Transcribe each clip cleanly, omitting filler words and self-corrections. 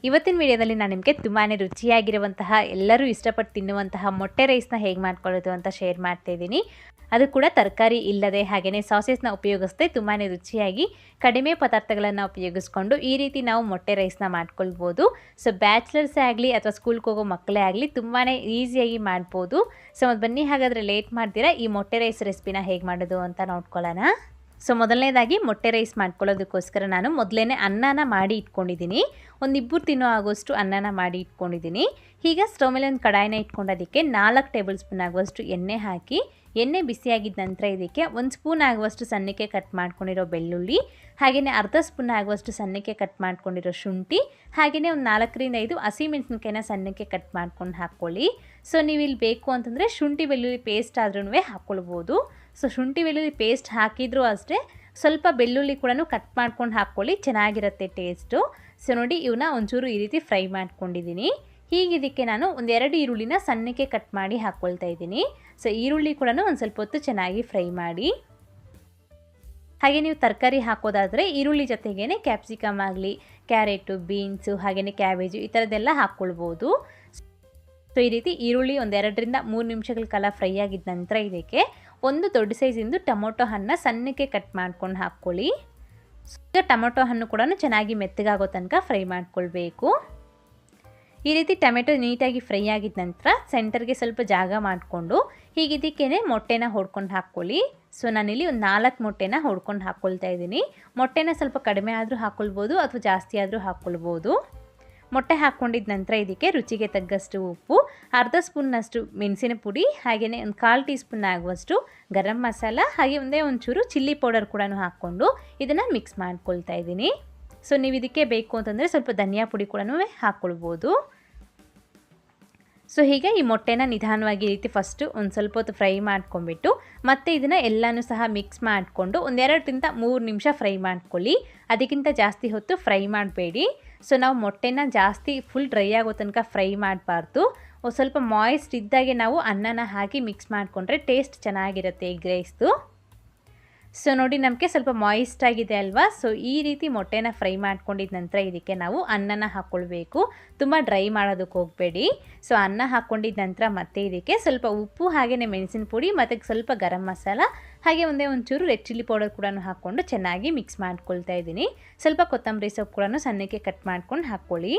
ಇವತ್ತಿನ ವಿಡಿಯೋದಲ್ಲಿ ನಾನು ನಿಮಗೆ ತುಂಬಾ ರುಚಿಯಾಗಿರುವಂತಹ ಎಲ್ಲರೂ ಇಷ್ಟಪಟ್ಟು ತಿನ್ನುವಂತಹ ಮೊಟ್ಟೆ ರೈಸ್ನ ಹೇಗೆ ಮಾಡ್ಕೊಳ್ಳೋದು ಅಂತ ಶೇರ್ ಮಾಡ್ತಾ ಇದ್ದೀನಿ. ಅದು ಕೂಡ ತರಕಾರಿ ಇಲ್ಲದೆ ಹಾಗೆಯೇ ಸಾಸೇಸ್ನ ಉಪಯೋಗಿಸದೆ ತುಂಬಾ ರುಚಿಯಾಗಿ ಕಡಿಮೆ ಪದಾರ್ಥಗಳನ್ನು ಉಪಯೋಗಿಸ್ಕೊಂಡು ಈ ರೀತಿ ನಾವು ಮೊಟ್ಟೆ ರೈಸ್ನ ಮಾಡ್ಕೊಳ್ಬೋದು. ಸೊ ಬ್ಯಾಚುಲರ್ಸೇ ಆಗಲಿ ಅಥವಾ ಸ್ಕೂಲ್ಗೆ ಹೋಗೋ ಮಕ್ಕಳೇ ಆಗಲಿ ತುಂಬಾ ಈಸಿಯಾಗಿ ಮಾಡ್ಬೋದು. ಸೊ ಬನ್ನಿ ಹಾಗಾದರೆ ಲೇಟ್ ಮಾಡ್ತೀರಾ ಈ ಮೊಟ್ಟೆ ರೈಸ್ ರೆಸಿಪಿನ ಹೇಗೆ ಮಾಡೋದು ಅಂತ ನೋಡ್ಕೊಳ್ಳೋಣ. ಸೊ ಮೊದಲನೇದಾಗಿ ಮೊಟ್ಟೆ ರೈಸ್ ಮಾಡ್ಕೊಳ್ಳೋದಕ್ಕೋಸ್ಕರ ನಾನು ಮೊದಲೇ ಅನ್ನನ ಮಾಡಿ ಇಟ್ಕೊಂಡಿದ್ದೀನಿ. ಒಂದು ಇಬ್ಬರು ತಿನ್ನೋ ಆಗೋಷ್ಟು ಅನ್ನನ ಮಾಡಿ ಇಟ್ಕೊಂಡಿದ್ದೀನಿ. ಈಗ ಸ್ಟವ್ ಮೇಲೆ ಒಂದು ಕಡಾಯಿನ ಇಟ್ಕೊಂಡೋದಕ್ಕೆ 4 ಟೇಬಲ್ ಸ್ಪೂನ್ ಆಗುವಷ್ಟು ಎಣ್ಣೆ ಹಾಕಿ, ಎಣ್ಣೆ ಬಿಸಿಯಾಗಿದ್ದ ನಂತರ ಇದಕ್ಕೆ 1 ಸ್ಪೂನ್ ಆಗುವಷ್ಟು ಸಣ್ಣಕ್ಕೆ ಕಟ್ ಮಾಡ್ಕೊಂಡಿರೋ ಬೆಳ್ಳುಳ್ಳಿ, ಹಾಗೆಯೇ ಅರ್ಧ ಸ್ಪೂನ್ ಆಗುವಷ್ಟು ಸಣ್ಣಕ್ಕೆ ಕಟ್ ಮಾಡ್ಕೊಂಡಿರೋ ಶುಂಠಿ, ಹಾಗೆಯೇ ಒಂದು 4 ರಿಂದ 5 ಹಸಿಮೆಣಸಿನಕಾಯಿನ ಸಣ್ಣಕ್ಕೆ ಕಟ್ ಮಾಡ್ಕೊಂಡು ಹಾಕ್ಕೊಳ್ಳಿ. ಸೊ ನೀವು ಇಲ್ಲಿ ಬೇಕು ಅಂತಂದರೆ ಶುಂಠಿ ಬೆಳ್ಳುಳ್ಳಿ ಪೇಸ್ಟ್ ಆದ್ರೂ ಹಾಕ್ಕೊಳ್ಬೋದು. ಸೊ ಶುಂಠಿ ಬೆಳ್ಳುಳ್ಳಿ ಪೇಸ್ಟ್ ಹಾಕಿದರೂ ಅಷ್ಟೇ, ಸ್ವಲ್ಪ ಬೆಳ್ಳುಳ್ಳಿ ಕೂಡ ಕಟ್ ಮಾಡ್ಕೊಂಡು ಹಾಕ್ಕೊಳ್ಳಿ, ಚೆನ್ನಾಗಿರುತ್ತೆ ಟೇಸ್ಟು. ಸೊ ನೋಡಿ ಇವನ್ನ ಒಂಚೂರು ಈ ರೀತಿ ಫ್ರೈ ಮಾಡ್ಕೊಂಡಿದ್ದೀನಿ. ಹೀಗೆ ಇದಕ್ಕೆ ನಾನು 1-2 ಈರುಳ್ಳಿನ ಸಣ್ಣಕ್ಕೆ ಕಟ್ ಮಾಡಿ ಹಾಕ್ಕೊಳ್ತಾ ಇದ್ದೀನಿ. ಸೊ ಈರುಳ್ಳಿ ಕೂಡ ಒಂದು ಸ್ವಲ್ಪ ಹೊತ್ತು ಚೆನ್ನಾಗಿ ಫ್ರೈ ಮಾಡಿ. ಹಾಗೆ ನೀವು ತರಕಾರಿ ಹಾಕೋದಾದರೆ ಈರುಳ್ಳಿ ಜೊತೆಗೇ ಕ್ಯಾಪ್ಸಿಕಮ್ ಆಗಲಿ, ಕ್ಯಾರೆಟು, ಬೀನ್ಸು, ಹಾಗೆಯೇ ಕ್ಯಾಬೇಜು ಈ ಥರದ್ದೆಲ್ಲ ಹಾಕ್ಕೊಳ್ಬೋದು. ಸೊ ಈ ರೀತಿ ಈರುಳ್ಳಿ 1-2 ರಿಂದ 3 ನಿಮಿಷಗಳ ಕಾಲ ಫ್ರೈ ಆಗಿದ್ದ ನಂತರ ಇದಕ್ಕೆ ಒಂದು ದೊಡ್ಡ ಸೈಜಿಂದು ಟೊಮೊಟೊ ಹಣ್ಣು ಸಣ್ಣಕ್ಕೆ ಕಟ್ ಮಾಡ್ಕೊಂಡು ಹಾಕ್ಕೊಳ್ಳಿ. ಈಗ ಟೊಮೊಟೊ ಹಣ್ಣು ಕೂಡ ಚೆನ್ನಾಗಿ ಮೆತ್ತಗಾಗೋ ತನಕ ಫ್ರೈ ಮಾಡ್ಕೊಳ್ಬೇಕು. ಈ ರೀತಿ ಟೊಮೆಟೊ ನೀಟಾಗಿ ಫ್ರೈ ಆಗಿದ ನಂತರ ಸೆಂಟರ್ಗೆ ಸ್ವಲ್ಪ ಜಾಗ ಮಾಡಿಕೊಂಡು ಹೀಗಿದ್ದಕ್ಕೇ ಮೊಟ್ಟೆನ ಹೊಡ್ಕೊಂಡು ಹಾಕ್ಕೊಳ್ಳಿ. ಸೊ ನಾನಿಲ್ಲಿ ಒಂದು 4 ಮೊಟ್ಟೆನ ಹೊಡ್ಕೊಂಡು ಹಾಕ್ಕೊಳ್ತಾ ಇದ್ದೀನಿ. ಮೊಟ್ಟೆನ ಸ್ವಲ್ಪ ಕಡಿಮೆ ಆದರೂ ಹಾಕ್ಕೊಳ್ಬೋದು ಅಥವಾ ಜಾಸ್ತಿ ಆದರೂ ಹಾಕ್ಕೊಳ್ಬೋದು. ಮೊಟ್ಟೆ ಹಾಕ್ಕೊಂಡಿದ್ದ ನಂತರ ಇದಕ್ಕೆ ರುಚಿಗೆ ತಗ್ಗಷ್ಟು ಉಪ್ಪು, ಅರ್ಧ ಸ್ಪೂನ್ನಷ್ಟು ಮೆಣಸಿನ ಪುಡಿ, ಹಾಗೆಯೇ ಒಂದು 1/4 ಟೀ ಸ್ಪೂನ್ ಆಗುವಷ್ಟು ಗರಂ ಮಸಾಲ, ಹಾಗೆ ಒಂಚೂರು ಚಿಲ್ಲಿ ಪೌಡರ್ ಕೂಡ ಹಾಕ್ಕೊಂಡು ಇದನ್ನು ಮಿಕ್ಸ್ ಮಾಡ್ಕೊಳ್ತಾ ಇದ್ದೀನಿ. ಸೊ ನೀವು ಇದಕ್ಕೆ ಬೇಕು ಅಂತಂದರೆ ಸ್ವಲ್ಪ ಧನಿಯಾ ಪುಡಿ ಕೂಡ ಹಾಕ್ಕೊಳ್ಬೋದು. ಸೊ ಹೀಗೆ ಈ ಮೊಟ್ಟೆನ ನಿಧಾನವಾಗಿ ಈ ರೀತಿ ಫಸ್ಟು ಒಂದು ಸ್ವಲ್ಪ ಹೊತ್ತು ಫ್ರೈ ಮಾಡ್ಕೊಂಬಿಟ್ಟು ಮತ್ತೆ ಇದನ್ನು ಎಲ್ಲನೂ ಸಹ ಮಿಕ್ಸ್ ಮಾಡಿಕೊಂಡು 1-2 ರಿಂದ 3 ನಿಮಿಷ ಫ್ರೈ ಮಾಡ್ಕೊಳ್ಳಿ. ಅದಕ್ಕಿಂತ ಜಾಸ್ತಿ ಹೊತ್ತು ಫ್ರೈ ಮಾಡಬೇಡಿ. ಸೊ ನಾವು ಮೊಟ್ಟೆನ ಜಾಸ್ತಿ ಫುಲ್ ಡ್ರೈ ಆಗೋ ತನಕ ಫ್ರೈ ಮಾಡಬಾರ್ದು. ಸ್ವಲ್ಪ ಮಾಯ್ಸ್ಟ್ ಇದ್ದಾಗೆ ನಾವು ಅನ್ನನ ಹಾಕಿ ಮಿಕ್ಸ್ ಮಾಡಿಕೊಂಡ್ರೆ ಟೇಸ್ಟ್ ಚೆನ್ನಾಗಿರುತ್ತೆ ಎಗ್ ರೈಸ್ದು. ಸೊ ನೋಡಿ ನಮಗೆ ಸ್ವಲ್ಪ ಮಾಯಿಸ್ಟ್ ಆಗಿದೆ ಅಲ್ವಾ. ಸೊ ಈ ರೀತಿ ಮೊಟ್ಟೆನ ಫ್ರೈ ಮಾಡ್ಕೊಂಡಿದ್ದ ನಂತರ ಇದಕ್ಕೆ ನಾವು ಅನ್ನನ ಹಾಕ್ಕೊಳ್ಬೇಕು. ತುಂಬ ಡ್ರೈ ಮಾಡೋದಕ್ಕೆ ಹೋಗಬೇಡಿ. ಸೊ ಅನ್ನ ಹಾಕ್ಕೊಂಡಿದ್ದ ನಂತರ ಮತ್ತೆ ಇದಕ್ಕೆ ಸ್ವಲ್ಪ ಉಪ್ಪು, ಹಾಗೆಯೇ ಮೆಣಸಿನ ಪುಡಿ, ಮತ್ತು ಸ್ವಲ್ಪ ಗರಂ ಮಸಾಲ, ಹಾಗೆ ಒಂಚೂರು ರೆಡ್ ಚಿಲ್ಲಿ ಪೌಡರ್ ಕೂಡ ಹಾಕ್ಕೊಂಡು ಚೆನ್ನಾಗಿ ಮಿಕ್ಸ್ ಮಾಡ್ಕೊಳ್ತಾ ಇದ್ದೀನಿ. ಸ್ವಲ್ಪ ಕೊತ್ತಂಬರಿ ಸೊಪ್ಪು ಕೂಡ ಸಣ್ಣಕ್ಕೆ ಕಟ್ ಮಾಡ್ಕೊಂಡು ಹಾಕ್ಕೊಳ್ಳಿ.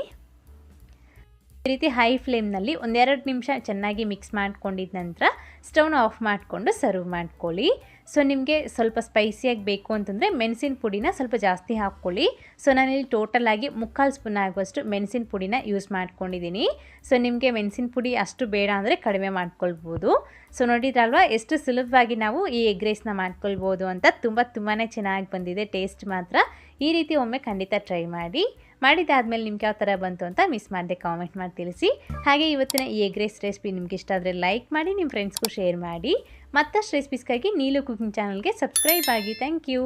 ಈ ರೀತಿ ಹೈ ಫ್ಲೇಮ್ನಲ್ಲಿ 1-2 ನಿಮಿಷ ಚೆನ್ನಾಗಿ ಮಿಕ್ಸ್ ಮಾಡ್ಕೊಂಡಿದ್ದ ನಂತರ ಸ್ಟವ್ನ ಆಫ್ ಮಾಡಿಕೊಂಡು ಸರ್ವ್ ಮಾಡ್ಕೊಳ್ಳಿ. ಸೊ ನಿಮಗೆ ಸ್ವಲ್ಪ ಸ್ಪೈಸಿಯಾಗಿ ಬೇಕು ಅಂತಂದರೆ ಮೆಣಸಿನ ಪುಡಿನ ಸ್ವಲ್ಪ ಜಾಸ್ತಿ ಹಾಕ್ಕೊಳ್ಳಿ. ಸೊ ನಾನಿಲ್ಲಿ ಟೋಟಲಾಗಿ 3/4 ಸ್ಪೂನ್ ಆಗುವಷ್ಟು ಮೆಣಸಿನ ಪುಡಿನ ಯೂಸ್ ಮಾಡ್ಕೊಂಡಿದ್ದೀನಿ. ಸೊ ನಿಮಗೆ ಮೆಣಸಿನ ಪುಡಿ ಅಷ್ಟು ಬೇಡ ಅಂದರೆ ಕಡಿಮೆ ಮಾಡ್ಕೊಳ್ಬೋದು. ಸೊ ನೋಡಿದ್ರಲ್ವಾ ಎಷ್ಟು ಸುಲಭವಾಗಿ ನಾವು ಈ ಎಗ್ ರೈಸ್ನ ಮಾಡ್ಕೊಳ್ಬೋದು ಅಂತ. ತುಂಬಾ ಚೆನ್ನಾಗಿ ಬಂದಿದೆ ಟೇಸ್ಟ್ ಮಾತ್ರ. ಈ ರೀತಿ ಒಮ್ಮೆ ಖಂಡಿತ ಟ್ರೈ ಮಾಡಿ. ಮಾಡಿದಾದ್ಮೇಲೆ ನಿಮ್ಗೆ ಯಾವ ಥರ ಬಂತು ಅಂತ ಮಿಸ್ ಮಾಡದೆ ಕಾಮೆಂಟ್ ಮಾಡಿ ತಿಳಿಸಿ. ಹಾಗೆ ಇವತ್ತಿನ ಈ ಎಗ್ ರೈಸ್ ರೆಸಿಪಿ ನಿಮ್ಗೆ ಇಷ್ಟ ಆದರೆ ಲೈಕ್ ಮಾಡಿ, ನಿಮ್ಮ ಫ್ರೆಂಡ್ಸ್ಗೂ ಶೇರ್ ಮಾಡಿ. ಮತ್ತಷ್ಟು ರೆಸಿಪೀಸ್ಗಾಗಿ ನೀಲು ಕುಕಿಂಗ್ ಚಾನಲ್ಗೆ ಸಬ್ಸ್ಕ್ರೈಬ್ ಆಗಿ. Thank you.